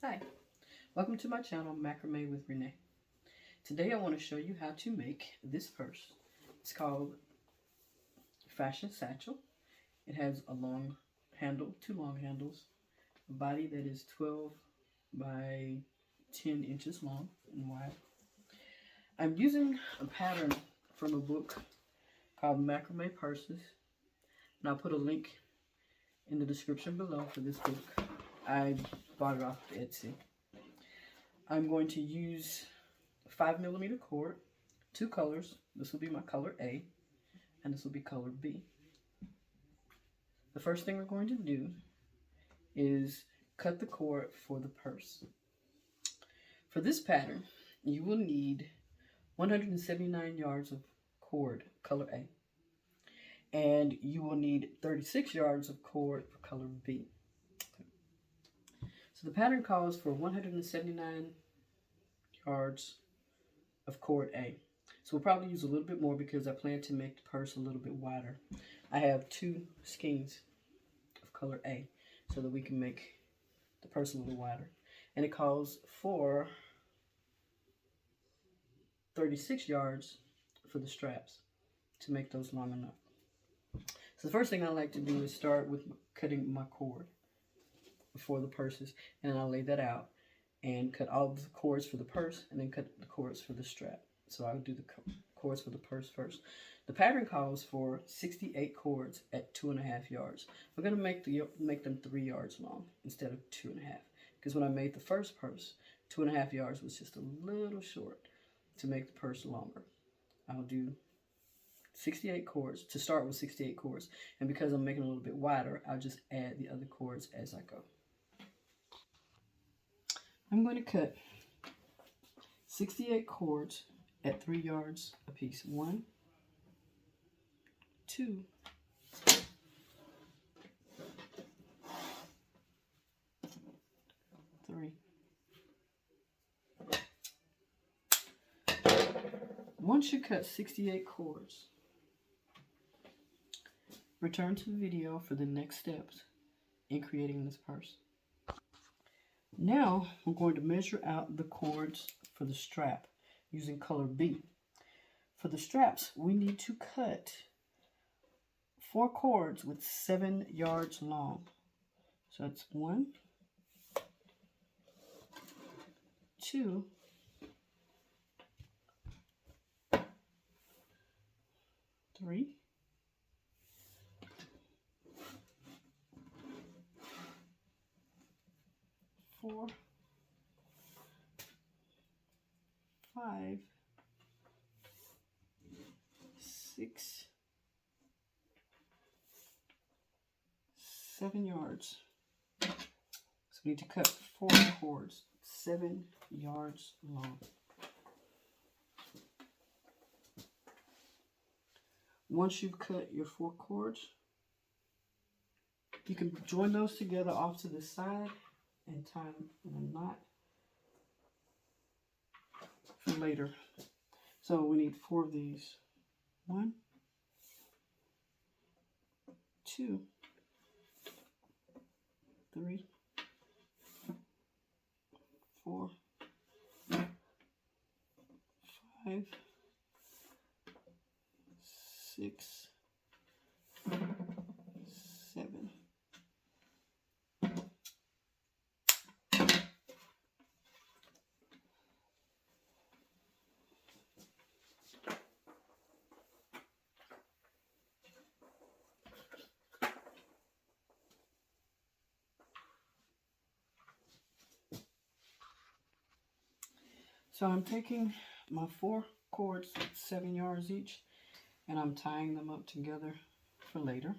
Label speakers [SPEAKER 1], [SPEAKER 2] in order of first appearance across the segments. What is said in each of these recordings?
[SPEAKER 1] Hi, welcome to my channel, Macrame with Renee. Today I want to show you how to make this purse. It's called Fashion Satchel. It has a long handle, two long handles, a body that is 12 by 10 inches long and wide. I'm using a pattern from a book called Macrame Purses, and I'll put a link in the description below for this book. I bought it off Etsy. I'm going to use 5mm cord, two colors. This will be my color A, and this will be color B. The first thing we're going to do is cut the cord for the purse. For this pattern, you will need 179 yards of cord, color A, and you will need 36 yards of cord for color B. So the pattern calls for 179 yards of cord A. So we'll probably use a little bit more because I plan to make the purse a little bit wider. I have two skeins of color A so that we can make the purse a little wider. And it calls for 36 yards for the straps to make those long enough. So the first thing I like to do is start with cutting my cord for the purses, and then I'll lay that out and cut all the cords for the purse and then cut the cords for the strap. So I'll do the cords for the purse first. The pattern calls for 68 cords at 2.5 yards. We're going to make them 3 yards long instead of 2.5, because when I made the first purse, 2.5 yards was just a little short to make the purse longer. I'll do 68 cords to start with 68 cords, and because I'm making it a little bit wider, I'll just add the other cords as I go. I'm going to cut 68 cords at 3 yards apiece. 1, 2, 3. Once you cut 68 cords, return to the video for the next steps in creating this purse. Now we're going to measure out the cords for the strap using color B. For the straps, we need to cut 4 cords with 7 yards long. So it's 1, 2, 3, 4, 5, 6, 7 yards. So we need to cut 4 cords, 7 yards long. Once you've cut your 4 cords, you can join those together off to the side and tie them in a knot for later. So we need 4 of these. 1, 2, 3, 4, 5, 6, 7. So I'm taking my 4 cords, 7 yards each, and I'm tying them up together for later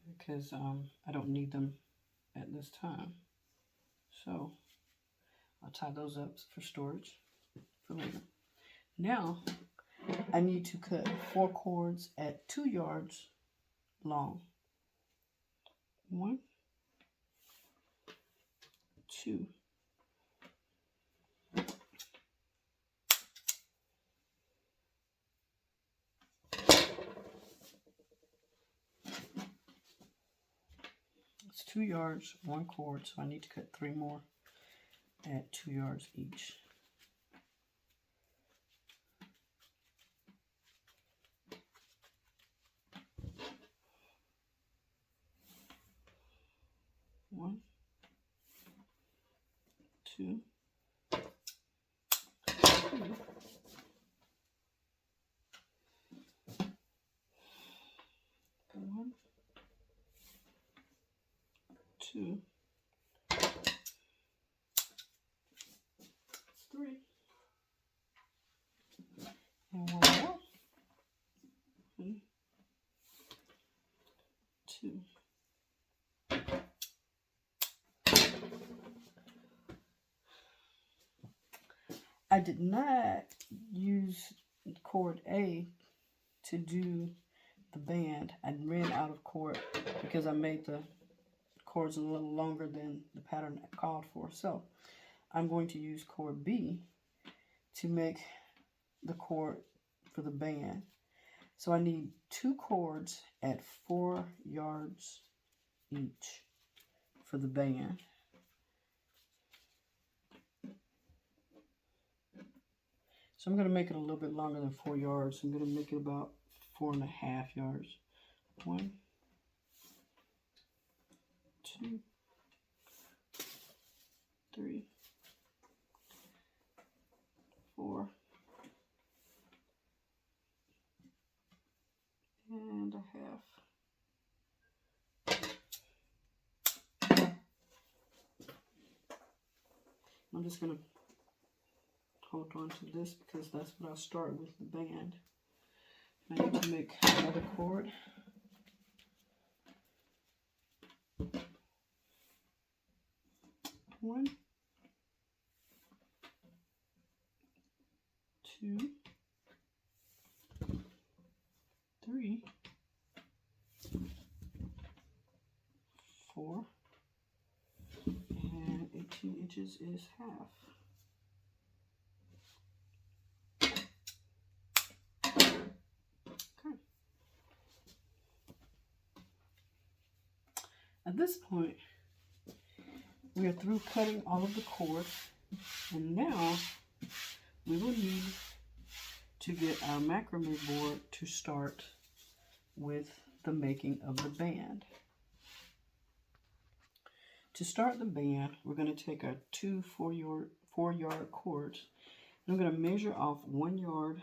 [SPEAKER 1] because I don't need them at this time. So I'll tie those up for storage for later. Now I need to cut 4 cords at 2 yards long. 1, 2, 2 yards, 1 cord, so I need to cut 3 more. at 2 yards each. One, two, three. One, two, three. And one more. One, two. I did not use cord A to do the band. I ran out of cord because I made the cords a little longer than the pattern called for. So I'm going to use cord B to make the cord for the band. So I need 2 cords at 4 yards each for the band. So I'm going to make it a little bit longer than 4 yards. I'm going to make it about 4.5 yards. 1, 2, 3, 4, and a half. I'm just going to hold on to this because that's what I'll start with the band. I need to make another cord. One, two, three, 4, and 18 inches is half. Okay. At this point, we are through cutting all of the cord, and now we will need to get our macrame board to start with the making of the band. To start the band, we're going to take our 2 4-yard cords, and I'm going to measure off 1 yard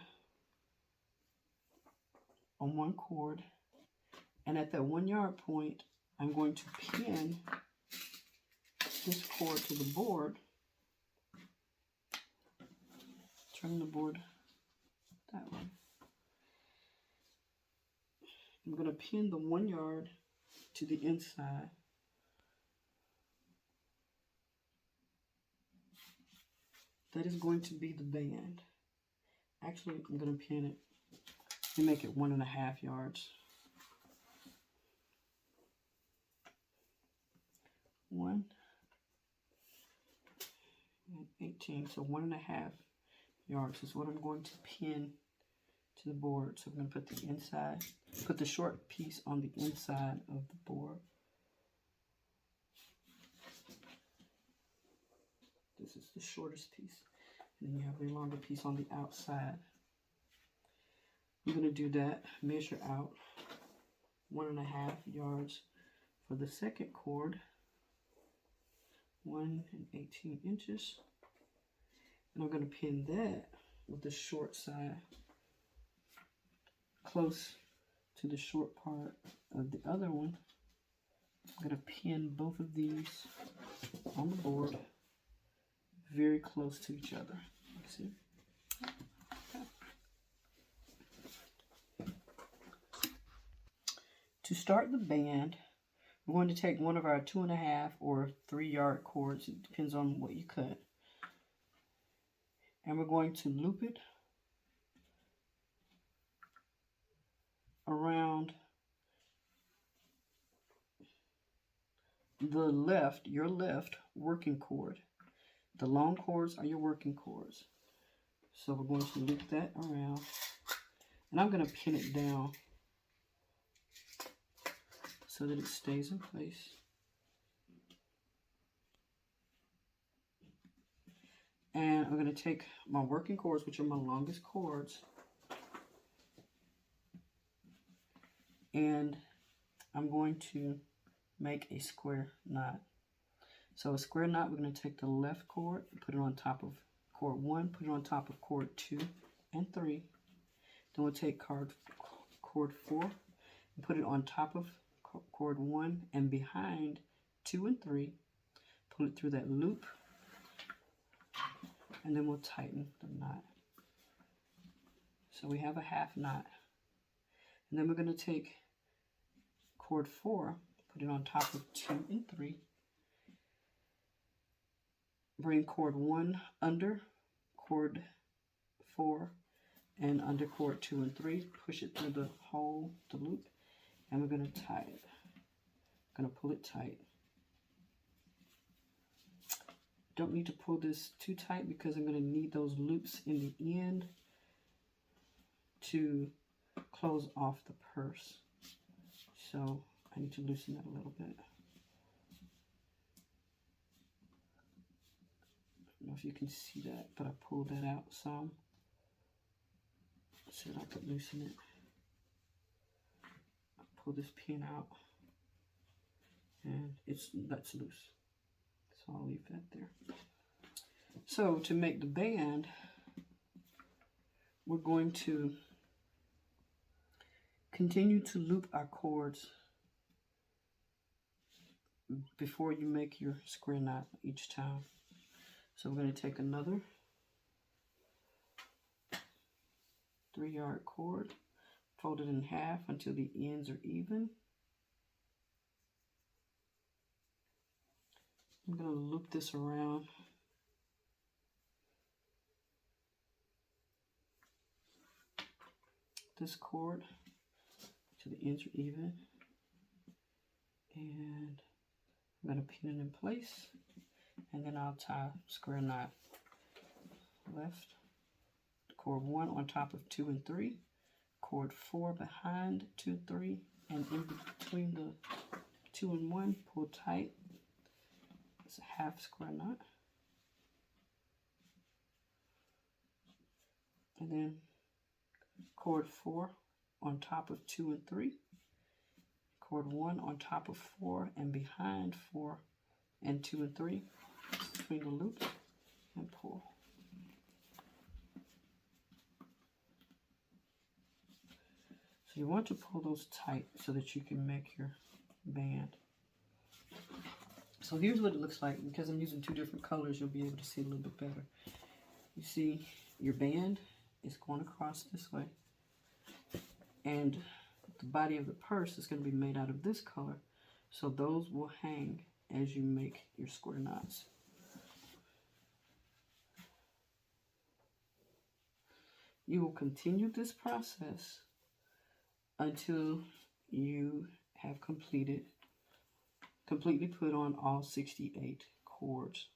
[SPEAKER 1] on one cord, and at that 1 yard point, I'm going to pin this cord to the board. Turn the board that way. I'm going to pin the 1 yard to the inside. That is going to be the band. Actually, I'm going to pin it and make it 1.5 yards. 1 and 18, so 1.5 yards is what I'm going to pin to the board. So I'm going to put the inside, put the short piece on the inside of the board. This is the shortest piece, and then you have the longer piece on the outside. I'm going to do that, measure out 1.5 yards for the second cord, 1 and 18 inches, and I'm going to pin that with the short side close to the short part of the other one. I'm going to pin both of these on the board very close to each other. See? Okay. To start the band, we're going to take one of our 2.5 or 3 yard cords. It depends on what you cut. And we're going to loop it around the left, your left working cord. The long cords are your working cords. So we're going to loop that around. And I'm going to pin it down so that it stays in place. And I'm going to take my working cords, which are my longest cords, and I'm going to make a square knot. So a square knot, we're going to take the left cord, put it on top of cord 1, put it on top of cord 2 and 3. Then we'll take cord 4 and put it on top of cord 1 and behind 2 and 3. Pull it through that loop, and then we'll tighten the knot. So we have a half knot. And then we're going to take cord 4, put it on top of 2 and 3. Bring cord 1 under cord 4 and under cord 2 and 3. Push it through the hole, the loop, and we're going to tie it. Going to pull it tight. Don't need to pull this too tight because I'm going to need those loops in the end to close off the purse. So I need to loosen that a little bit. I don't know if you can see that, but I pulled that out some so that I could loosen it. I pull this pin out and that's loose. So I'll leave that there. So to make the band, we're going to continue to loop our cords before you make your square knot each time. So we're going to take another 3-yard cord, fold it in half until the ends are even. I'm going to loop this around. This cord till the ends are even. And I'm going to pin it in place. And then I'll tie square knot. Left. Cord 1 on top of 2 and 3. Cord 4 behind 2 and 3. And in between the 2 and 1, pull tight. It's a half square knot. And then cord 4 on top of 2 and 3. Cord 1 on top of 4 and behind 4 and 2 and 3. Between the loops and pull. So you want to pull those tight so that you can make your band. So here's what it looks like. Because I'm using 2 different colors, you'll be able to see a little bit better. You see your band is going across this way. And the body of the purse is going to be made out of this color. So those will hang as you make your square knots. You will continue this process until you have completely put on all 68 cords